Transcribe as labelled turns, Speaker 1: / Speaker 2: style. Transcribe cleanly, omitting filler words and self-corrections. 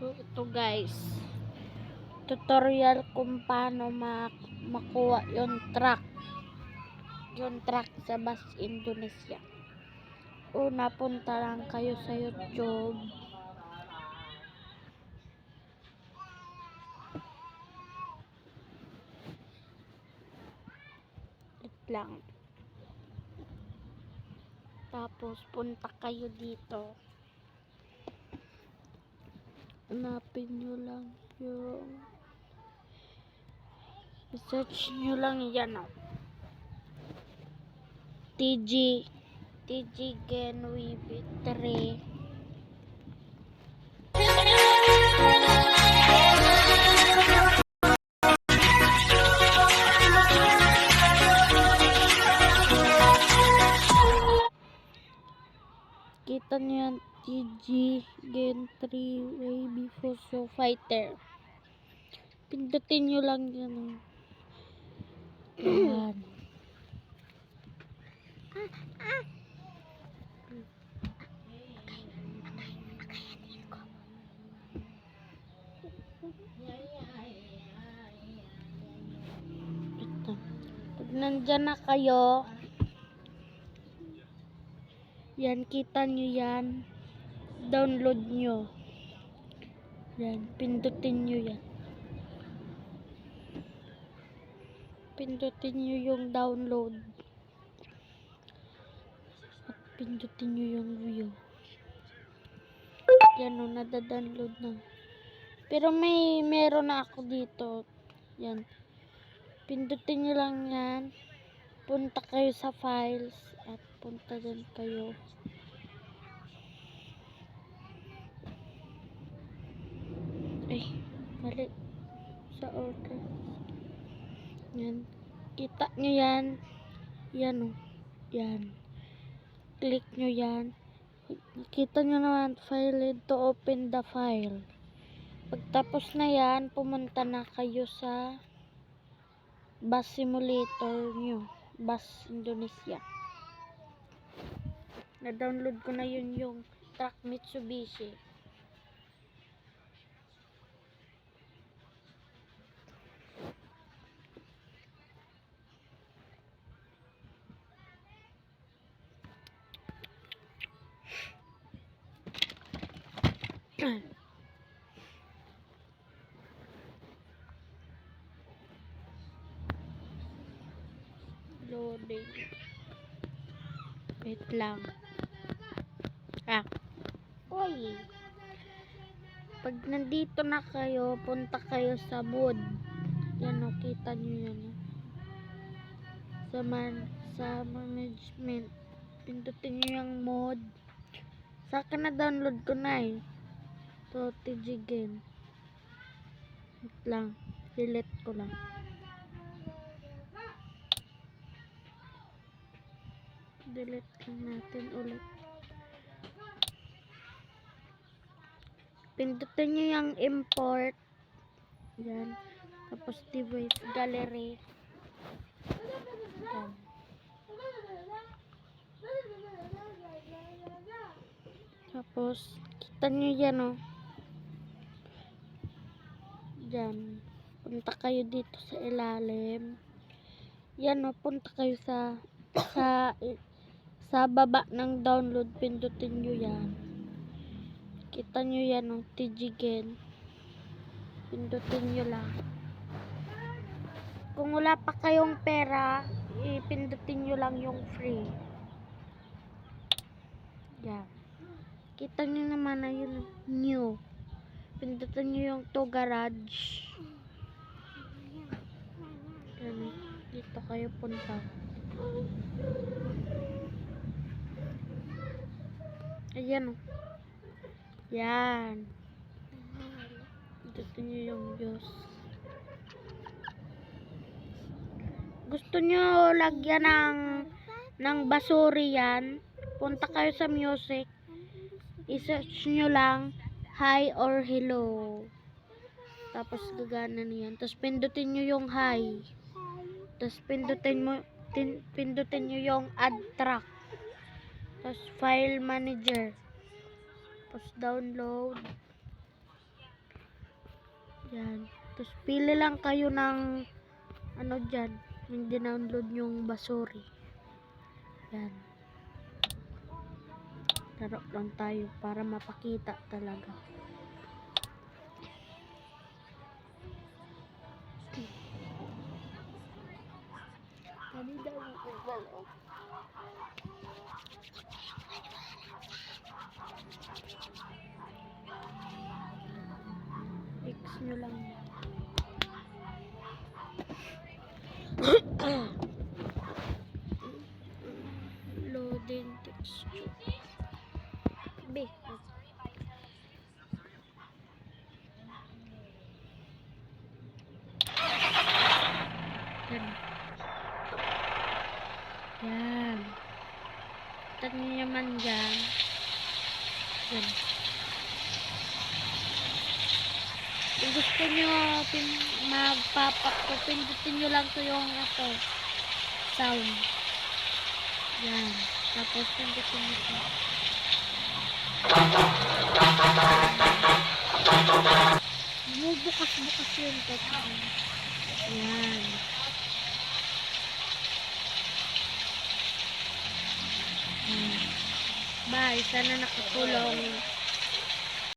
Speaker 1: So ito guys, tutorial kung paano makuha yung truck sa Bus Indonesia. Una, punta lang kayo sa YouTube. Lang. Tapos punta kayo dito. Hanapin nyo lang yung search nyo lang yan TG Genwibi 3. Kita nyo yan, TG Gen 3 Wavy Fuso Fighter. Pindutin nyo lang yan. Yan. Ito. Pag nandyan na kayo, yan, kita nyo yan. Download nyo. Yan, pindutin nyo yan. Pindutin nyo yung download. At pindutin nyo yung view. Yan o, nadadownload na. Pero meron na ako dito. Yan. Pindutin nyo lang yan. Punta kayo sa files. At punta din kayo. Ay, mali. Sa order. Yan. Kita nyo yan. Yan o. Yan. Click nyo yan. Kita nyo naman, file to open the file. Pagtapos na yan, pumunta na kayo sa bus simulator nyo. Bus Indonesia. Na-download ko na yun yung truck Mitsubishi. Loading. Wait lang. Oy. Pag nandito na kayo, punta kayo sa mode. Yan o, kita nyo yan. Sa management. Pindutin nyo yung mode. Sa akin na download ko na eh. So, TG Gen. Wait lang. Delete ko lang. Delete lang natin ulit. Pindutin nyo yung import. Yan. Tapos device gallery. Yan. Tapos, kita nyo yan o. Yan. Punta kayo dito sa ilalim. Yan o, punta kayo sa baba ng download. Pindutin nyo yan. Kita nyo yan o, TG Gen. Pindutin nyo lang. Kung wala pa kayong pera, ipindutin nyo lang yung free. Yan. Kita nyo naman na yun, new. Pindutin nyo yung to garage. Yan. Dito kayo punta. Ayan o. Yan. Pindutin nyo yung views. Gusto nyo lagyan ng basuri yan, punta kayo sa music, i-search nyo lang hi or hello, tapos gagana niyan. Tapos pindutin nyo yung hi, tapos pindutin nyo yung add track, tapos file manager, tapos download. Yan. Tapos pili lang kayo ng ano dyan. Yung dinownload yung Basuri. Yan. Laro lang tayo para mapakita talaga. Ano daw yung X nyo lang. Loading texture. B. Yan. Yan. Tag nyo naman dyan. Yan. Kung gusto nyo magpapak ko, pindutin nyo lang to yung sound. Yan. Tapos pindutin nyo to. Bumubukas-bukas yun to. Yan. Bye. Sana nakatulong.